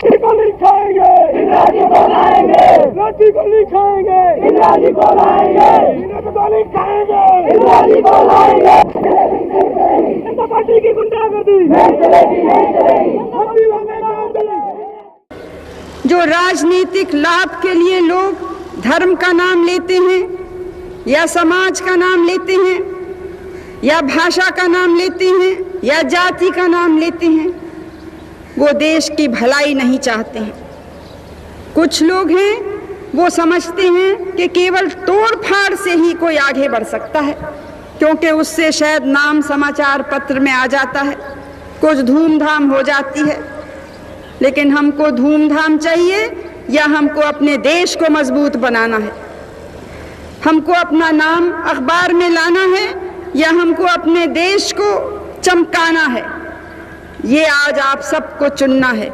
को लिखाएंगे, इंदिरा जी को लाएंगे, रांची को लिखाएंगे, इंदिरा जी को लाएंगे, इंदिरा को लिखाएंगे, इंदिरा जी को लाएंगे। जनता पार्टी की गुंडागर्दी नहीं चलेगी, नहीं चलेगी, हम भी वहाँ नहीं चलेगी। जो राजनीतिक लाभ के लिए लोग धर्म का नाम लेते हैं या समाज का नाम लेते हैं या भाषा का नाम लेते हैं या जाति का नाम लेते हैं, वो देश की भलाई नहीं चाहते हैं। कुछ लोग हैं वो समझते हैं कि केवल तोड़ फाड़ से ही कोई आगे बढ़ सकता है, क्योंकि उससे शायद नाम समाचार पत्र में आ जाता है, कुछ धूमधाम हो जाती है। लेकिन हमको धूमधाम चाहिए या हमको अपने देश को मजबूत बनाना है? हमको अपना नाम अखबार में लाना है या हमको अपने देश को चमकाना है? ये आज आप सबको चुनना है।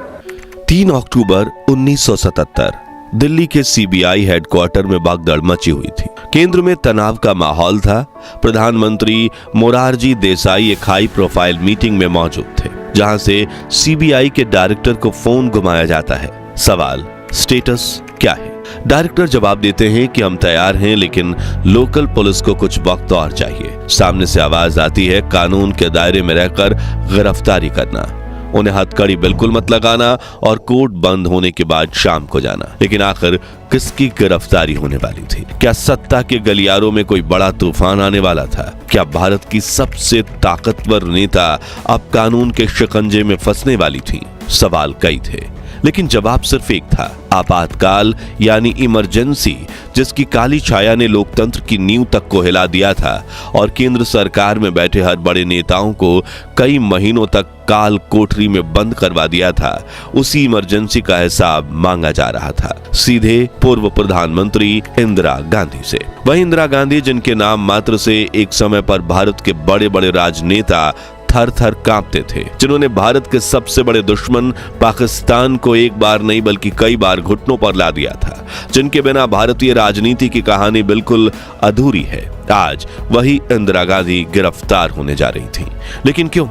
3 अक्टूबर 1977 दिल्ली के सीबीआई हेडक्वार्टर में भगदड़ मची हुई थी। केंद्र में तनाव का माहौल था। प्रधानमंत्री मोरारजी देसाई एक हाई प्रोफाइल मीटिंग में मौजूद थे, जहां से सीबीआई के डायरेक्टर को फोन घुमाया जाता है। सवाल, स्टेटस क्या है? डायरेक्टर जवाब देते हैं कि हम तैयार हैं, लेकिन लोकल पुलिस को कुछ वक्त और चाहिए। सामने से आवाज आती है, कानून के दायरे में रहकर गिरफ्तारी करना, उन्हें हथकड़ी बिल्कुल मत लगाना और कोर्ट बंद होने के बाद शाम को जाना। लेकिन आखिर किसकी गिरफ्तारी होने वाली थी? क्या सत्ता के गलियारों में कोई बड़ा तूफान आने वाला था? क्या भारत की सबसे ताकतवर नेता अब कानून के शिकंजे में फंसने वाली थी? सवाल कई थे, लेकिन जवाब सिर्फ एक था, आपातकाल यानी इमरजेंसी, जिसकी काली छाया ने लोकतंत्र की नींव तक को हिला दिया था और केंद्र सरकार में बैठे हर बड़े नेताओं को कई महीनों तक काल कोठरी में बंद करवा दिया था। उसी इमरजेंसी का हिसाब मांगा जा रहा था, सीधे पूर्व प्रधानमंत्री इंदिरा गांधी से। वही इंदिरा गांधी जिनके नाम मात्र से एक समय पर भारत के बड़े बड़े राजनेता थर थर कांपते थे, जिन्होंने भारत के सबसे बड़े दुश्मन पाकिस्तान को एक बार नहीं बल्कि कई बार घुटनों पर ला दिया था, जिनके बिना भारतीय राजनीति की कहानी बिल्कुल अधूरी है। आज वही इंदिरा गांधी गिरफ्तार होने जा रही थी। लेकिन क्यों?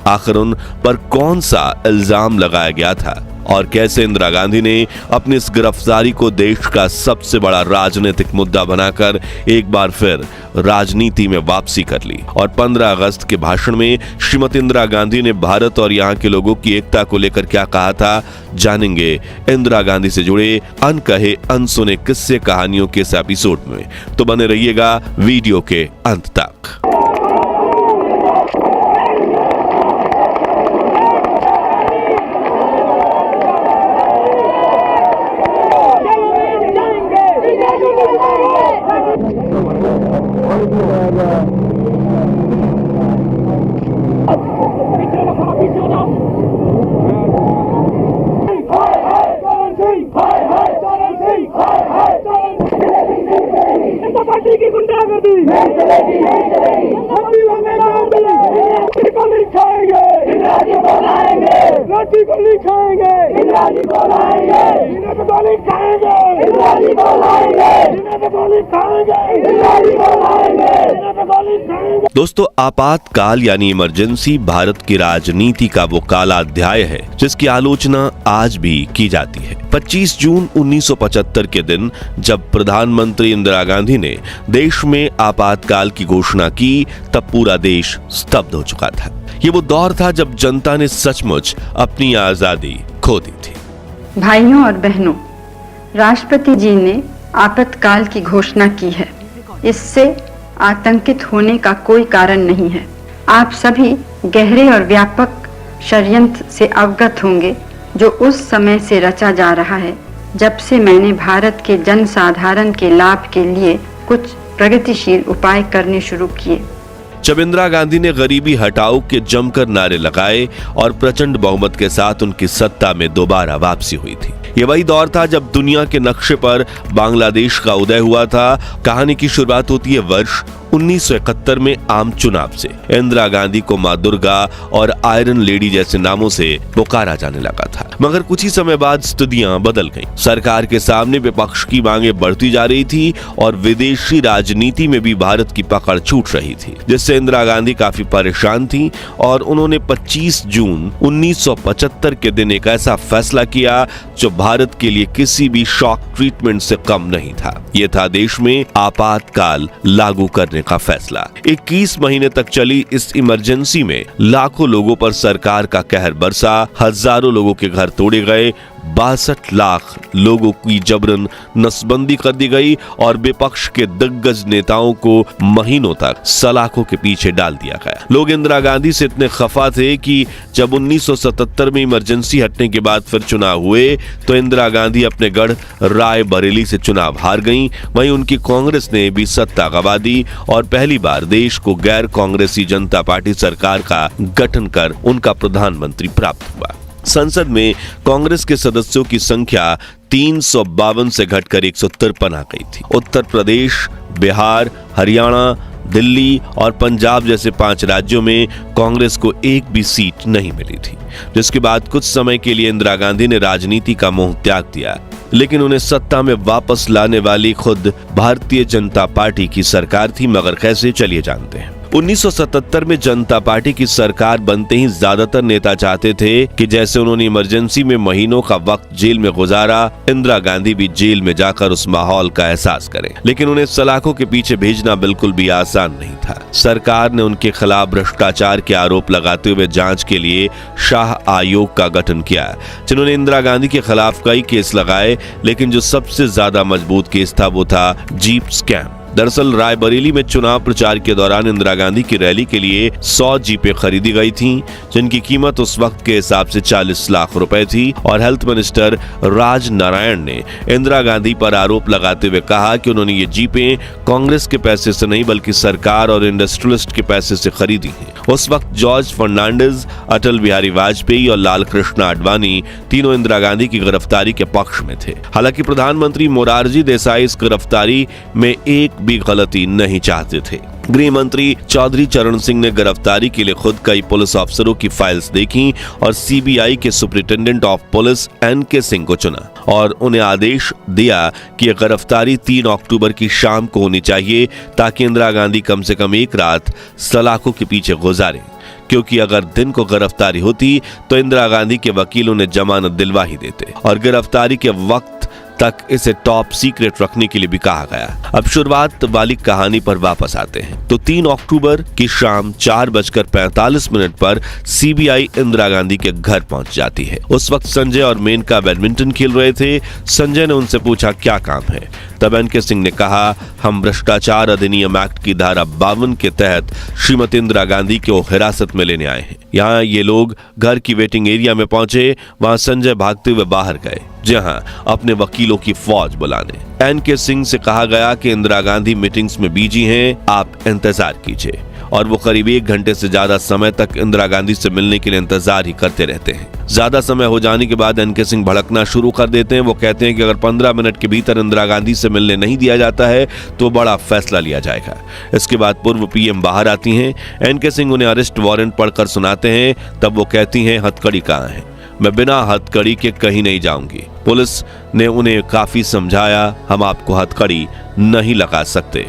आखिर उन पर कौन सा इल्जाम लगाया गया था और कैसे इंदिरा गांधी ने अपनी इस गिरफ्तारी को देश का सबसे बड़ा राजनीतिक मुद्दा बनाकर एक बार फिर राजनीति में वापसी कर ली? और 15 अगस्त के भाषण में श्रीमती इंदिरा गांधी ने भारत और यहाँ के लोगों की एकता को लेकर क्या कहा था, जानेंगे इंदिरा गांधी से जुड़े अनकहे अनसुने किस्से कहानियों के इस एपिसोड में। तो बने रहिएगा वीडियो के अंत तक। पार्टी की गुंडागर्दी नहीं चलेगी, नहीं चलेगी, हम भी वहाँ नहीं चलेगी। को लिखाएंगे, इंदिरा जी को लाएंगे, रांची को लिखाएंगे, इंदिरा जी को लाएंगे, इंदिरा को लिखाएंगे, इंदिरा जी को लाएंगे, इंदिरा को लिखाएंगे, इंदिरा जी को लाएंगे, इंदिरा को लिखाएंगे। दोस्तों, आपातकाल यानी इमरजेंसी भारत की राजनीति का वो काला अध्याय है जिसकी आलोचना आज भी की जाती है। 25 जून 1975 के दिन जब प्रधानमंत्री इंदिरा गांधी ने देश में आपातकाल की घोषणा की, तब पूरा देश स्तब्ध हो चुका था। ये वो दौर था जब जनता ने सचमुच अपनी आजादी खो दी थी। भाइयों और बहनों, राष्ट्रपति जी ने आपातकाल की घोषणा की है। इससे आतंकित होने का कोई कारण नहीं है। आप सभी गहरे और व्यापक षड्यंत्र से अवगत होंगे जो उस समय से रचा जा रहा है जब से मैंने भारत के जनसाधारण के लाभ के लिए कुछ प्रगतिशील उपाय करने शुरू किए। जब इंदिरा गांधी ने गरीबी हटाओ के जमकर नारे लगाए और प्रचंड बहुमत के साथ उनकी सत्ता में दोबारा वापसी हुई थी। ये वही दौर था जब दुनिया के नक्शे पर बांग्लादेश का उदय हुआ था। कहानी की शुरुआत होती है वर्ष 1971 में आम चुनाव से इंदिरा गांधी को मां दुर्गा और आयरन लेडी जैसे नामों से पुकारा जाने लगा था। मगर कुछ ही समय बाद स्थितियां बदल गईं। सरकार के सामने विपक्ष की मांगें बढ़ती जा रही थी और विदेशी राजनीति में भी भारत की पकड़ छूट रही थी, जिससे इंदिरा गांधी काफी परेशान थी और उन्होंने 25 जून 1975 के दिन एक ऐसा फैसला किया जो भारत के लिए किसी भी शॉक ट्रीटमेंट से कम नहीं था। यह था देश में आपातकाल लागू करने का फैसला। 21 महीने तक चली इस इमरजेंसी में लाखों लोगों पर सरकार का कहर बरसा, हजारों लोगों के घर तोड़े गए, 62 लाख लोगों की जबरन नसबंदी कर दी गई और विपक्ष के दिग्गज नेताओं को महीनों तक सलाखों के पीछे डाल दिया गया। लोग इंदिरा गांधी से इतने खफा थे कि जब 1977 में इमरजेंसी हटने के बाद फिर चुनाव हुए तो इंदिरा गांधी अपने गढ़ रायबरेली से चुनाव हार गईं। वहीं उनकी कांग्रेस ने भी सत्ता गंवा दी और पहली बार देश को गैर कांग्रेसी जनता पार्टी सरकार का गठन कर उनका प्रधानमंत्री प्राप्त हुआ। संसद में कांग्रेस के सदस्यों की संख्या 352 से घटकर 153 आ गई थी। उत्तर प्रदेश, बिहार, हरियाणा, दिल्ली और पंजाब जैसे 5 राज्यों में कांग्रेस को एक भी सीट नहीं मिली थी, जिसके बाद कुछ समय के लिए इंदिरा गांधी ने राजनीति का मोह त्याग दिया। लेकिन उन्हें सत्ता में वापस लाने वाली खुद भारतीय जनता पार्टी की सरकार थी। मगर कैसे, चलिए जानते हैं। 1977 में जनता पार्टी की सरकार बनते ही ज्यादातर नेता चाहते थे कि जैसे उन्होंने इमरजेंसी में महीनों का वक्त जेल में गुजारा, इंदिरा गांधी भी जेल में जाकर उस माहौल का एहसास करें। लेकिन उन्हें सलाखों के पीछे भेजना बिल्कुल भी आसान नहीं था। सरकार ने उनके खिलाफ भ्रष्टाचार के आरोप लगाते हुए जांच के लिए शाह आयोग का गठन किया, जिन्होंने इंदिरा गांधी के खिलाफ कई केस लगाए। लेकिन जो सबसे ज्यादा मजबूत केस था वो था जीप स्कैम। दरअसल रायबरेली में चुनाव प्रचार के दौरान इंदिरा गांधी की रैली के लिए 100 जीपें खरीदी गई थीं, जिनकी कीमत उस वक्त के हिसाब से 40 लाख रुपए थी। और हेल्थ मिनिस्टर राज नारायण ने इंदिरा गांधी पर आरोप लगाते हुए कहा कि उन्होंने ये जीपें कांग्रेस के पैसे से नहीं बल्कि सरकार और इंडस्ट्रियलिस्ट के पैसे से खरीदी हैं। उस वक्त जॉर्ज फर्नांडिस, अटल बिहारी वाजपेयी और लाल कृष्ण आडवाणी तीनों इंदिरा गांधी की गिरफ्तारी के पक्ष में थे। हालांकि प्रधानमंत्री मोरारजी देसाई इस गिरफ्तारी में एक भी गलती नहीं चाहते थे। गृह मंत्री चौधरी चरण सिंह ने गिरफ्तारी के लिए खुद कई पुलिस अफसरों की फाइल्स देखी और सीबीआई के superintendent of police NK Singh को चुना और उन्हें आदेश दिया कि यह गिरफ्तारी 3 अक्टूबर की शाम को होनी चाहिए, ताकि इंदिरा गांधी कम से कम एक रात सलाखों के पीछे गुजारें। क्योंकि अगर दिन को गिरफ्तारी होती तो इंदिरा गांधी के वकील उन्हें जमानत दिलवा ही देते और गिरफ्तारी के वक्त तक इसे टॉप सीक्रेट रखने के लिए भी कहा गया। अब शुरुआत वाली कहानी पर वापस आते हैं। तो 3 अक्टूबर की शाम 4:45 पर सीबीआई इंदिरा गांधी के घर पहुंच जाती है। उस वक्त संजय और मेनका बैडमिंटन खेल रहे थे। संजय ने उनसे पूछा क्या काम है। तब एनके सिंह ने कहा, हम भ्रष्टाचार अधिनियम एक्ट की धारा 52 के तहत श्रीमती इंदिरा गांधी को हिरासत में लेने आए हैं। यहाँ ये लोग घर की वेटिंग एरिया में पहुंचे। वहां संजय भागते हुए बाहर गए, जहां अपने वकीलों की फौज बुलाने। एनके सिंह से कहा गया कि इंदिरा गांधी मीटिंग्स में बिजी हैं, आप इंतजार कीजिए। और वो करीब 1 घंटे से ज्यादा समय तक इंदिरा गांधी से मिलने के लिए इंतजार ही करते रहते हैं। ज्यादा समय हो जाने के बाद एनके सिंह भड़कना शुरू कर देते हैं। वो कहते हैं कि अगर 15 मिनट के भीतर इंदिरा गांधी से मिलने नहीं दिया जाता है तो बड़ा फैसला लिया जाएगा। इसके बाद पूर्व पीएम बाहर आती हैं। एनके सिंह उन्हें अरेस्ट वारंट पढ़कर सुनाते हैं। तब वो कहती हैं, हथकड़ी कहाँ है? मैं बिना हथकड़ी के कहीं नहीं जाऊंगी। पुलिस ने उन्हें काफी समझाया, हम आपको हथकड़ी नहीं लगा सकते।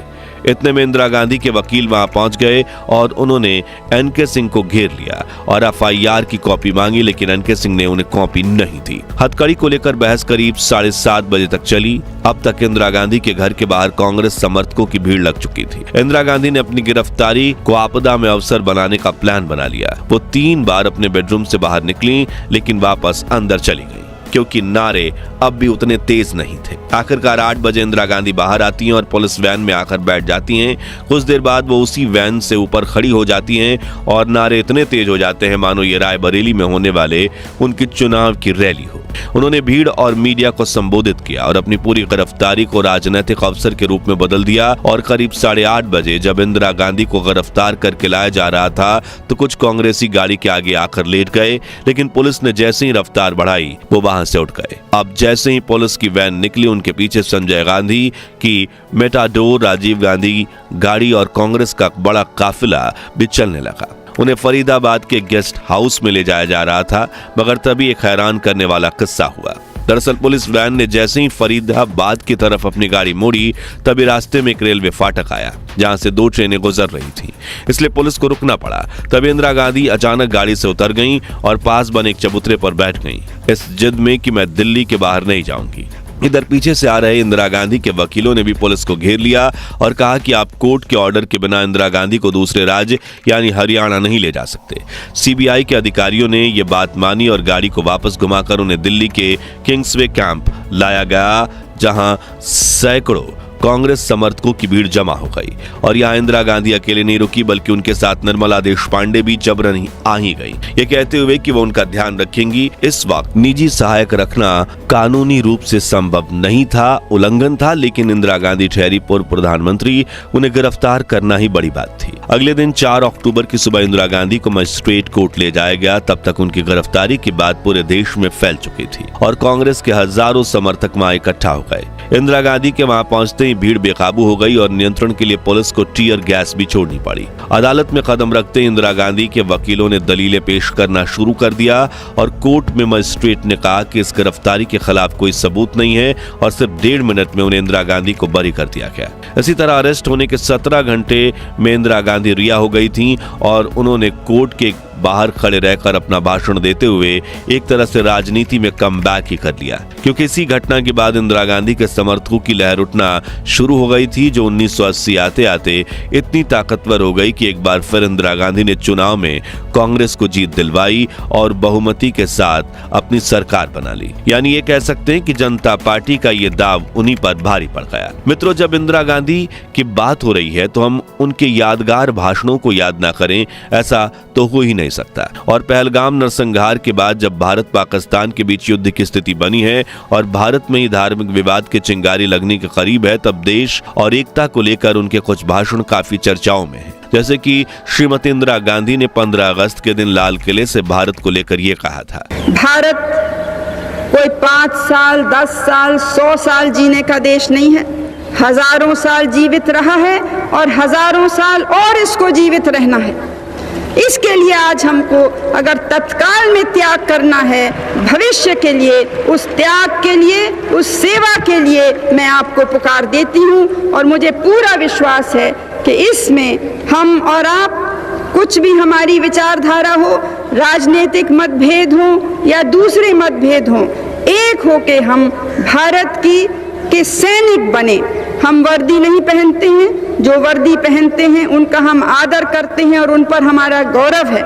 इतने में इंदिरा गांधी के वकील वहां पहुंच गए और उन्होंने एनके सिंह को घेर लिया और एफआईआर की कॉपी मांगी, लेकिन एनके सिंह ने उन्हें कॉपी नहीं दी। हथकड़ी को लेकर बहस करीब 7:30 बजे तक चली। अब तक इंदिरा गांधी के घर के बाहर कांग्रेस समर्थकों की भीड़ लग चुकी थी। इंदिरा गांधी ने अपनी गिरफ्तारी को आपदा में अवसर बनाने का प्लान बना लिया। वो 3 बार अपने बेडरूम से बाहर निकली, लेकिन वापस अंदर चली गई, क्योंकि नारे अब भी उतने तेज नहीं थे। आखिरकार 8 बजे इंदिरा गांधी बाहर आती हैं और पुलिस वैन में आकर बैठ जाती हैं। कुछ देर बाद वो उसी वैन से ऊपर खड़ी हो जाती हैं और नारे इतने तेज हो जाते हैं मानो ये रायबरेली में होने वाले उनकी चुनाव की रैली हो। उन्होंने भीड़ और मीडिया को संबोधित किया और अपनी पूरी गिरफ्तारी को राजनीतिक अवसर के रूप में बदल दिया। और करीब 8:30 बजे जब इंदिरा गांधी को गिरफ्तार करके लाया जा रहा था तो कुछ कांग्रेसी गाड़ी के आगे आकर लेट गए, लेकिन पुलिस ने जैसे ही रफ्तार बढ़ाई वो वहां से उठ गए। अब जैसे ही पुलिस की वैन निकली, उनके पीछे संजय गांधी की मेटाडोर, राजीव गांधी गाड़ी और कांग्रेस का बड़ा काफिला भी चलने लगा। उन्हें फरीदाबाद के गेस्ट हाउस में ले जाया जा रहा था, मगर तभी एक हैरान करने वाला किस्सा हुआ। दरअसल पुलिस वैन ने जैसे ही फरीदाबाद की तरफ अपनी गाड़ी मोड़ी, तभी रास्ते में एक रेलवे फाटक आया जहां से 2 ट्रेनें गुजर रही थीं, इसलिए पुलिस को रुकना पड़ा। तभी इंदिरा गांधी अचानक गाड़ी से उतर गईं और पास बने एक चबूतरे पर बैठ गईं, इस जिद में कि मैं दिल्ली के बाहर नहीं जाऊंगी। इधर पीछे से आ रहे इंदिरा गांधी के वकीलों ने भी पुलिस को घेर लिया और कहा कि आप कोर्ट के ऑर्डर के बिना इंदिरा गांधी को दूसरे राज्य यानी हरियाणा नहीं ले जा सकते। सीबीआई के अधिकारियों ने ये बात मानी और गाड़ी को वापस घुमाकर उन्हें दिल्ली के किंग्सवे कैंप लाया गया, जहां सैकड़ों कांग्रेस समर्थकों की भीड़ जमा हो गई। और यहाँ इंदिरा गांधी अकेले नहीं रुकी, बल्कि उनके साथ निर्मला देशपांडे भी जबरन ही आ ही गई, ये कहते हुए कि वो उनका ध्यान रखेंगी। इस वक्त निजी सहायक रखना कानूनी रूप से संभव नहीं था, उल्लंघन था, लेकिन इंदिरा गांधी ठहरी पूर्व प्रधानमंत्री, उन्हें गिरफ्तार करना ही बड़ी बात थी। अगले दिन 4 अक्टूबर की सुबह इंदिरा गांधी को मजिस्ट्रेट कोर्ट ले जाया गया। तब तक उनकी गिरफ्तारी की बात पूरे देश में फैल चुकी थी और कांग्रेस के हजारों समर्थक वहां इकट्ठा हो गए। इंदिरा गांधी के वहां पहुंचते ही भीड़ बेकाबू हो गई और नियंत्रण के लिए पुलिस को टीयर गैस भी छोड़नी पड़ी। अदालत में कदम रखते ही इंदिरा गांधी के वकीलों ने दलीलें पेश करना शुरू कर दिया और कोर्ट में मजिस्ट्रेट ने कहा कि इस गिरफ्तारी के खिलाफ कोई सबूत नहीं है और सिर्फ 1.5 मिनट में उन्हें इंदिरा गांधी को बरी कर दिया गया। इसी तरह अरेस्ट होने के 17 घंटे में इंदिरा गांधी रिहा हो गई थी और उन्होंने कोर्ट के बाहर खड़े रहकर अपना भाषण देते हुए एक तरह से राजनीति में कमबैक ही कर लिया, क्योंकि इसी घटना के बाद इंदिरा गांधी के समर्थकों की लहर उठना शुरू हो गई थी, जो 1980 आते आते इतनी ताकतवर हो गई कि एक बार फिर इंदिरा गांधी ने चुनाव में कांग्रेस को जीत दिलवाई और बहुमती के साथ अपनी सरकार बना ली। यानी ये कह सकते हैं कि जनता पार्टी का ये दाव उन्हीं पर भारी पड़ गया। मित्रों, जब इंदिरा गांधी की बात हो रही है तो हम उनके यादगार भाषणों को याद ना करें, ऐसा तो हो ही नहीं सकता। और पहलगाम नरसंहार के बाद जब भारत पाकिस्तान के बीच युद्ध की स्थिति बनी है और भारत में ही धार्मिक विवाद के चिंगारी लगने के करीब है, तब देश और एकता को लेकर उनके कुछ भाषण काफी चर्चाओं में हैं। जैसे कि श्रीमती इंदिरा गांधी ने 15 अगस्त के दिन लाल किले से भारत को लेकर ये कहा था, भारत कोई 5 साल, 10 साल, 100 साल जीने का देश नहीं है। हजारों साल जीवित रहा है और हजारों साल और इसको जीवित रहना है। इसके लिए आज हमको अगर तत्काल में त्याग करना है, भविष्य के लिए, उस त्याग के लिए, उस सेवा के लिए मैं आपको पुकार देती हूँ। और मुझे पूरा विश्वास है कि इसमें हम और आप, कुछ भी हमारी विचारधारा हो, राजनीतिक मतभेद हो या दूसरे मतभेद हो, एक होके हम भारत के सैनिक बने। हम वर्दी नहीं पहनते हैं, जो वर्दी पहनते हैं उनका हम आदर करते हैं और उन पर हमारा गौरव है,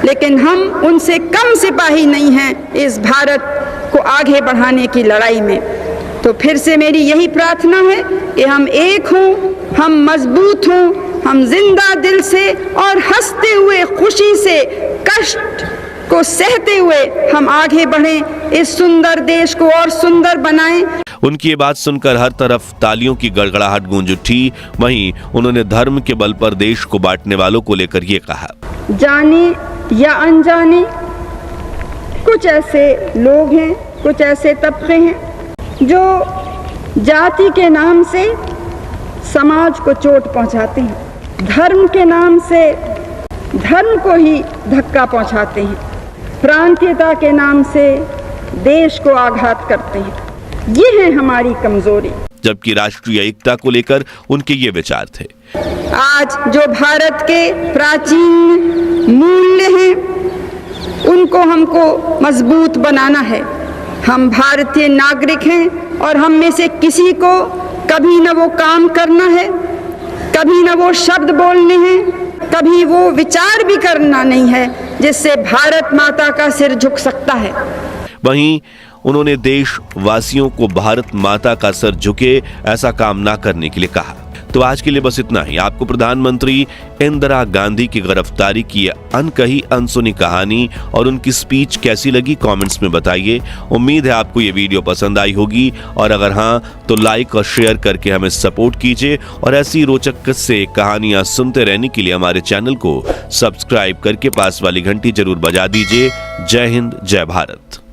लेकिन हम उनसे कम सिपाही नहीं हैं इस भारत को आगे बढ़ाने की लड़ाई में। तो फिर से मेरी यही प्रार्थना है कि हम एक हों, हम मजबूत हों, हम जिंदा दिल से और हंसते हुए, खुशी से, कष्ट को सहते हुए हम आगे बढ़ें, इस सुंदर देश को और सुंदर बनाएं। उनकी ये बात सुनकर हर तरफ तालियों की गड़गड़ाहट गूंज उठी। वहीं उन्होंने धर्म के बल पर देश को बांटने वालों को लेकर ये कहा, जाने या अनजाने कुछ ऐसे लोग हैं, कुछ ऐसे तबके हैं जो जाति के नाम से समाज को चोट पहुंचाते हैं, धर्म के नाम से धर्म को ही धक्का पहुंचाते हैं, प्रांतीयता के नाम से देश को आघात करते हैं। ये है हमारी कमजोरी। जबकि राष्ट्रीय एकता को लेकर उनके ये विचार थे, आज जो भारत के प्राचीन मूल्य हैं उनको हमको मजबूत बनाना है। हम भारतीय नागरिक हैं और हम में से किसी को कभी न वो काम करना है, कभी न वो शब्द बोलने हैं, कभी वो विचार भी करना नहीं है जिससे भारत माता का सिर झुक सकता है। वहीं उन्होंने देशवासियों को भारत माता का सर झुके ऐसा काम ना करने के लिए कहा। तो आज के लिए बस इतना ही। आपको प्रधानमंत्री इंदिरा गांधी की गिरफ्तारी की अनकही अनसुनी कहानी और उनकी स्पीच कैसी लगी कमेंट्स में बताइए। उम्मीद है आपको ये वीडियो पसंद आई होगी, और अगर हाँ तो लाइक और शेयर करके हमें सपोर्ट कीजिए, और ऐसी रोचक किस्से कहानियां सुनते रहने के लिए हमारे चैनल को सब्सक्राइब करके पास वाली घंटी जरूर बजा दीजिए। जय हिंद, जय भारत।